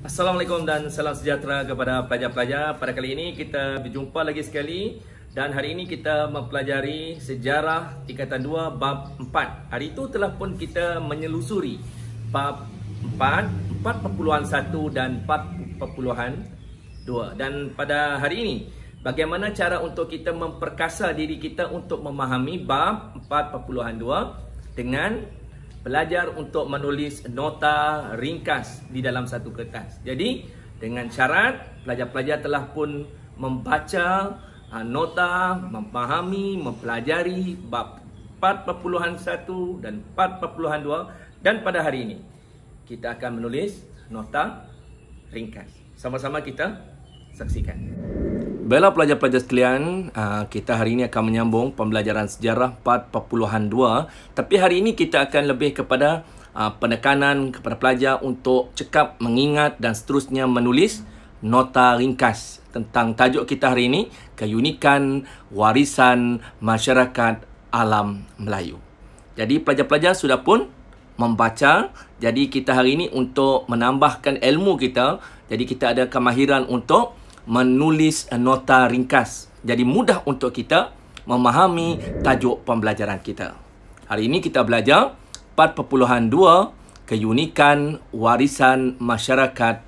Assalamualaikum dan salam sejahtera kepada pelajar-pelajar. Pada kali ini kita berjumpa lagi sekali dan hari ini kita mempelajari sejarah tingkatan 2 bab 4. Hari itu telah pun kita menyelusuri bab 4, 4.1 dan 4.2. Dan pada hari ini, bagaimana cara untuk kita memperkasa diri kita untuk memahami bab 4.2 dengan belajar untuk menulis nota ringkas di dalam satu kertas. Jadi, dengan syarat pelajar-pelajar telah pun membaca nota, memahami, mempelajari bab 4.1 dan 4.2 dan pada hari ini kita akan menulis nota ringkas. Sama-sama kita saksikan. Baiklah pelajar-pelajar sekalian, kita hari ini akan menyambung pembelajaran sejarah 4.2. Tapi hari ini kita akan lebih kepada penekanan kepada pelajar untuk cekap, mengingat dan seterusnya menulis nota ringkas tentang tajuk kita hari ini, keunikan warisan masyarakat alam Melayu. Jadi pelajar-pelajar sudah pun membaca. Jadi kita hari ini untuk menambahkan ilmu kita, jadi kita ada kemahiran untuk menulis nota ringkas. Jadi mudah untuk kita memahami tajuk pembelajaran kita. Hari ini kita belajar 4.2 keunikan warisan masyarakat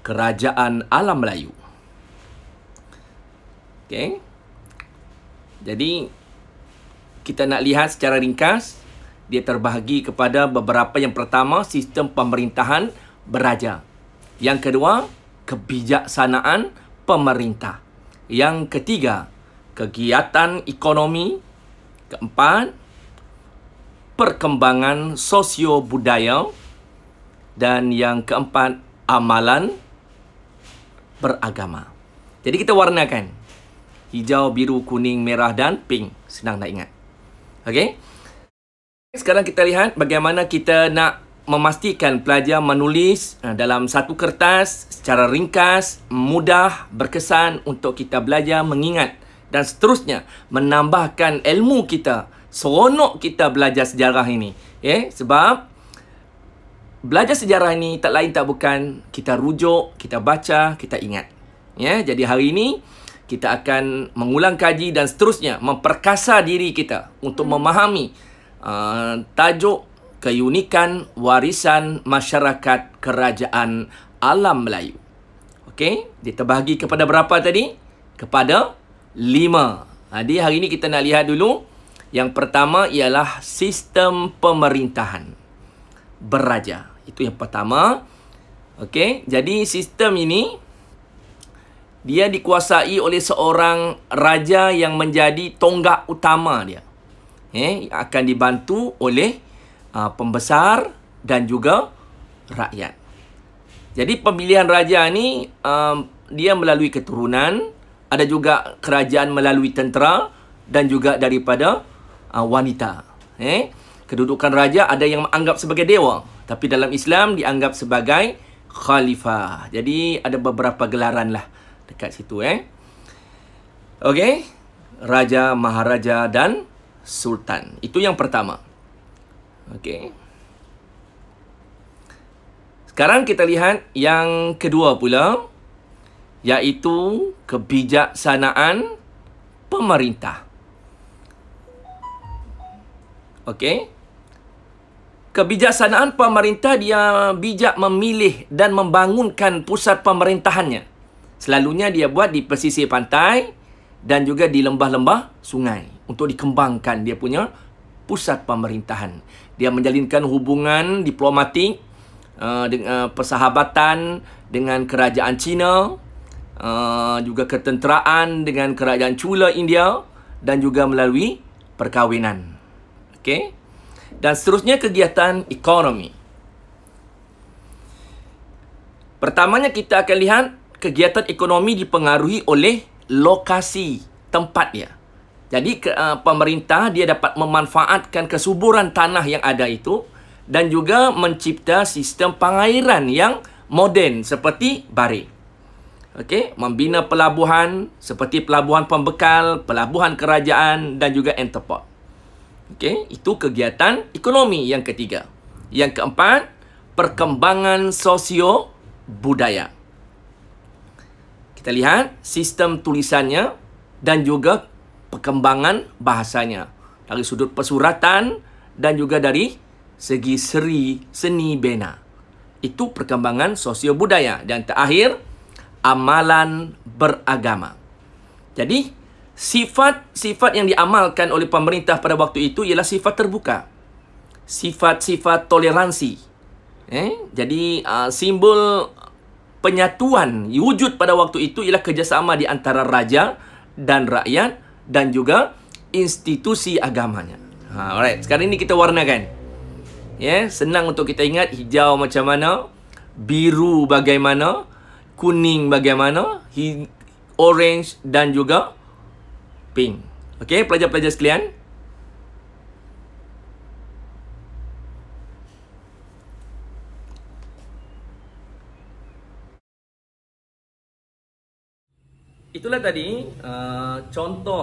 kerajaan alam Melayu. Okey. Jadi kita nak lihat secara ringkas, dia terbahagi kepada beberapa. Yang pertama, sistem pemerintahan beraja. Yang kedua, kebijaksanaan pemerintah. Yang ketiga, kegiatan ekonomi. Keempat, perkembangan sosio-budaya. Dan yang keempat, amalan beragama. Jadi kita warnakan hijau, biru, kuning, merah dan pink. Senang nak ingat. Okey. Sekarang kita lihat bagaimana kita nak memastikan pelajar menulis dalam satu kertas secara ringkas, mudah, berkesan untuk kita belajar, mengingat dan seterusnya menambahkan ilmu kita. Seronok kita belajar sejarah ini. Sebab belajar sejarah ini tak lain tak bukan kita rujuk, kita baca, kita ingat. Jadi hari ini kita akan mengulang kaji dan seterusnya memperkasa diri kita untuk memahami tajuk keunikan warisan masyarakat kerajaan alam Melayu. Okey, dia terbahagi kepada berapa tadi? Kepada 5. Jadi hari ini kita nak lihat dulu. Yang pertama ialah sistem pemerintahan beraja. Itu yang pertama. Okey, jadi sistem ini dia dikuasai oleh seorang raja yang menjadi tonggak utama dia. Akan dibantu oleh pembesar dan juga rakyat. Jadi pemilihan raja ni dia melalui keturunan, ada juga kerajaan melalui tentera dan juga daripada wanita. Kedudukan raja ada yang menganggap sebagai dewa, tapi dalam Islam dianggap sebagai khalifah. Jadi ada beberapa gelaran lah dekat situ. Okey, raja, maharaja dan sultan. Itu yang pertama. Okey. Sekarang kita lihat yang kedua pula, iaitu kebijaksanaan pemerintah. Okey. Kebijaksanaan pemerintah, dia bijak memilih dan membangunkan pusat pemerintahannya. Selalunya dia buat di pesisir pantai dan juga di lembah-lembah sungai untuk dikembangkan dia punya pusat pemerintahan. Dia menjalinkan hubungan diplomatik, persahabatan dengan kerajaan China, juga ketenteraan dengan kerajaan Chula India dan juga melalui perkahwinan. Okey. Dan seterusnya kegiatan ekonomi. Pertamanya kita akan lihat kegiatan ekonomi dipengaruhi oleh lokasi tempat dia. Jadi pemerintah dia dapat memanfaatkan kesuburan tanah yang ada itu dan juga mencipta sistem pengairan yang moden seperti Barik. Okey, membina pelabuhan seperti pelabuhan pembekal, pelabuhan kerajaan dan juga entrepot. Okey, itu kegiatan ekonomi yang ketiga. Yang keempat, perkembangan sosio budaya. Kita lihat sistem tulisannya dan juga perkembangan bahasanya dari sudut persuratan dan juga dari segi seni bena. Itu perkembangan sosio-budaya. Dan terakhir, amalan beragama. Jadi, sifat-sifat yang diamalkan oleh pemerintah pada waktu itu ialah sifat terbuka. Sifat-sifat toleransi. Jadi, simbol penyatuan wujud pada waktu itu ialah kerjasama di antara raja dan rakyat dan juga institusi agamanya. Alright, sekarang ini kita warnakan. Senang untuk kita ingat hijau macam mana, biru bagaimana, kuning bagaimana, orange dan juga pink. Okey, pelajar-pelajar sekalian. Itulah tadi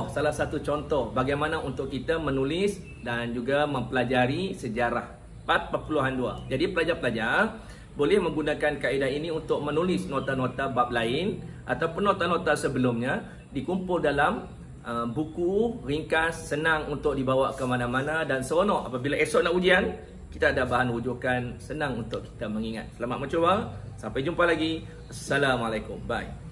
salah satu contoh bagaimana untuk kita menulis dan juga mempelajari sejarah part 42. Jadi pelajar-pelajar boleh menggunakan kaedah ini untuk menulis nota-nota bab lain ataupun nota-nota sebelumnya dikumpul dalam buku ringkas, senang untuk dibawa ke mana-mana dan seronok apabila esok nak ujian kita ada bahan rujukan, senang untuk kita mengingat. Selamat mencuba, sampai jumpa lagi. Assalamualaikum, bye.